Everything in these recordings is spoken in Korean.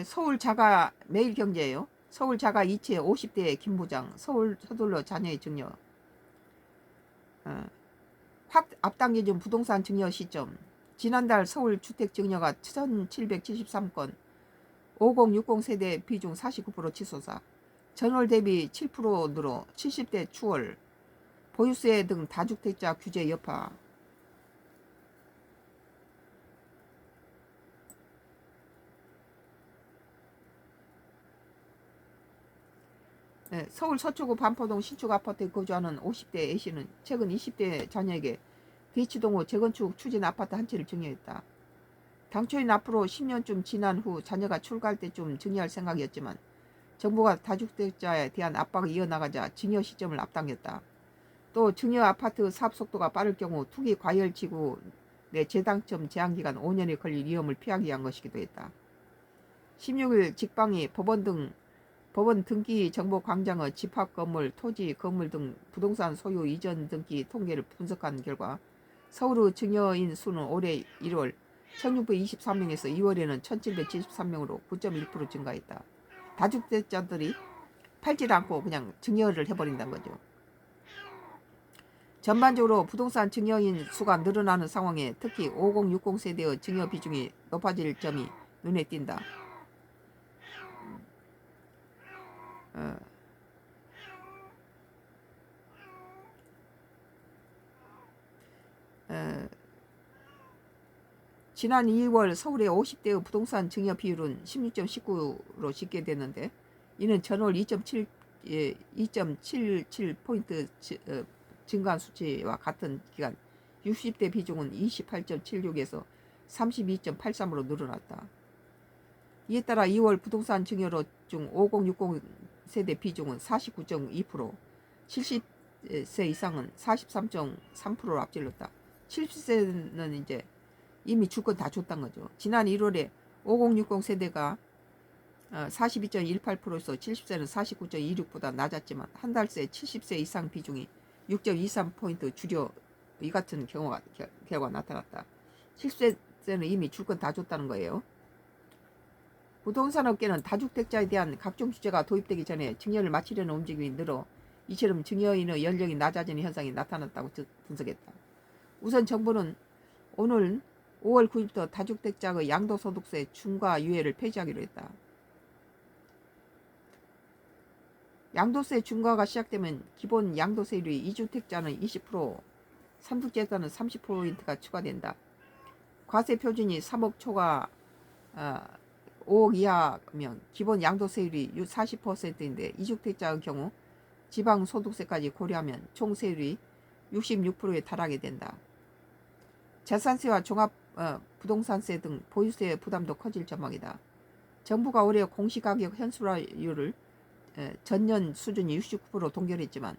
서울 자가 매일경제예요. 서울 자가 이체 50대 김부장 서울 서둘러 자녀의 증여. 확 앞당겨진 부동산 증여 시점. 지난달 서울 주택 증여가 1773건, 5060 세대 비중 49% 치솟아 전월 대비 7% 늘어 70대 추월. 보유세 등 다주택자 규제 여파. 서울 서초구 반포동 신축 아파트에 거주하는 50대 A씨는 최근 20대 자녀에게 대치동 후 재건축 추진 아파트 한 채를 증여했다. 당초엔 앞으로 10년쯤 지난 후 자녀가 출가할 때쯤 증여할 생각이었지만 정부가 다주택자에 대한 압박을 이어나가자 증여 시점을 앞당겼다. 또 증여 아파트 사업 속도가 빠를 경우 투기 과열지구 내 재당첨 제한기간 5년이 걸릴 위험을 피하기 위한 것이기도 했다. 16일 직방이 법원 등기 정보 광장의 집합 건물, 토지, 건물 등 부동산 소유 이전 등기 통계를 분석한 결과 서울의 증여인 수는 올해 1월 1623명에서 2월에는 1773명으로 9.1% 증가했다. 다주택자들이 팔지 않고 그냥 증여를 해버린다는 거죠. 전반적으로 부동산 증여인 수가 늘어나는 상황에 특히 5060 세대의 증여 비중이 높아질 점이 눈에 띈다. 지난 2월 서울의 50대의 부동산 증여 비율은 16.19로 집계됐는데 이는 전월 2.77포인트 증가한 수치와 같은 기간 60대 비중은 28.76에서 32.83으로 늘어났다. 이에 따라 2월 부동산 증여로 중 5060 세대 비중은 49.2%, 70세 이상은 43.3%로 앞질렀다. 70세는 이제 이미 줄 건 다 줬단 거죠. 지난 1월에 5060 세대가 42.18%에서 70세는 49.26보다 낮았지만 한 달 새 70세 이상 비중이 6.23포인트 줄여 이 같은 결과가 나타났다. 70세는 이미 줄 건 다 줬다는 거예요. 부동산 업계는 다주택자에 대한 각종 규제가 도입되기 전에 증여를 마치려는 움직임이 늘어 이처럼 증여인의 연령이 낮아지는 현상이 나타났다고 분석했다. 우선 정부는 오늘 5월 9일부터 다주택자의 양도소득세 중과 유예를 폐지하기로 했다. 양도세 중과가 시작되면 기본 양도세율이 2주택자는 20%, 3주택자는 30%가 추가된다. 과세 표준이 3억 초과 5억 이하면 기본 양도세율이 40%인데 2주택자의 경우 지방소득세까지 고려하면 총 세율이 66%에 달하게 된다. 재산세와 종합부동산세 등 보유세 부담도 커질 전망이다. 정부가 올해 공시가격 현수화율을 전년 수준이 69% 동결했지만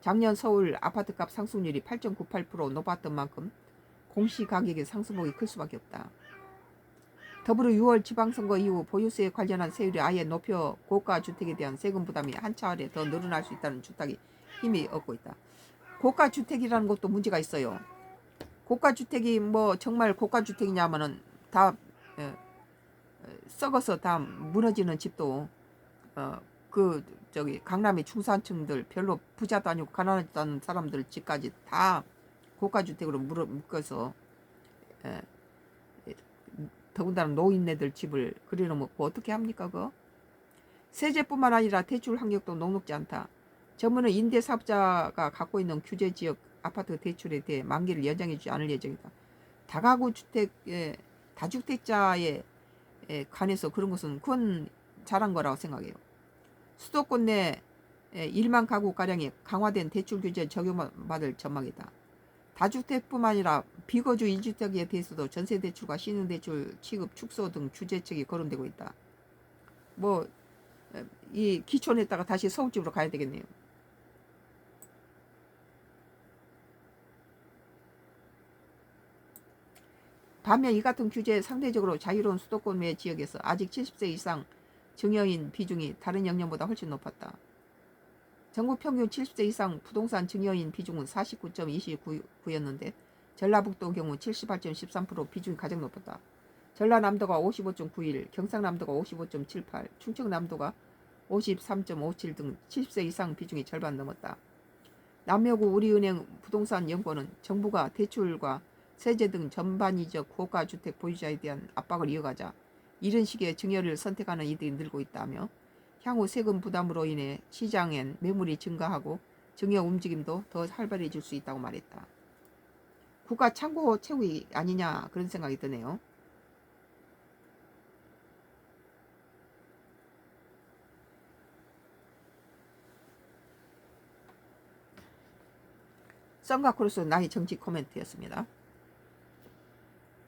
작년 서울 아파트값 상승률이 8.98% 높았던 만큼 공시가격의 상승폭이 클 수밖에 없다. 더불어 6월 지방선거 이후 보유세에 관련한 세율이 아예 높여 고가주택에 대한 세금 부담이 한 차례 더 늘어날 수 있다는 주탁이 힘이 얻고 있다. 고가주택이라는 것도 문제가 있어요. 고가주택이 뭐 정말 고가주택이냐면은 다 썩어서 다 무너지는 집도 강남의 중산층들 별로 부자도 아니고 가난하지도 않은 사람들 집까지 다 고가주택으로 묶어서 더군다나 노인네들 집을 그려놓고 어떻게 합니까 그거? 세제뿐만 아니라 대출 환경도 녹록지 않다. 정부는 임대사업자가 갖고 있는 규제지역 아파트 대출에 대해 만기를 연장해주지 않을 예정이다. 다가구 주택, 다주택자에 관해서 그런 것은 그건 잘한 거라고 생각해요. 수도권 내 1만 가구가량의 강화된 대출 규제 적용받을 전망이다. 다주택뿐만 아니라 비거주 1주택에 대해서도 전세대출과 신용대출 취급 축소 등 규제책이 거론되고 있다. 뭐 이 기촌에다가 다시 서울집으로 가야 되겠네요. 반면 이 같은 규제에 상대적으로 자유로운 수도권 외 지역에서 아직 70세 이상 증여인 비중이 다른 영역보다 훨씬 높았다. 전국 평균 70세 이상 부동산 증여인 비중은 49.29였는데 전라북도 경우 78.13% 비중이 가장 높았다. 전라남도가 55.91, 경상남도가 55.78, 충청남도가 53.57 등 70세 이상 비중이 절반 넘었다. 남여구 우리은행 부동산연구원은 정부가 대출과 세제 등 전반이적 고가주택 보유자에 대한 압박을 이어가자 이른 시기에 증여를 선택하는 이들이 늘고 있다며 향후 세금 부담으로 인해 시장엔 매물이 증가하고 증여 움직임도 더 활발해질 수 있다고 말했다. 국가 창고 채우기 아니냐 그런 생각이 드네요. 썬가크루스 나의 정치 코멘트였습니다.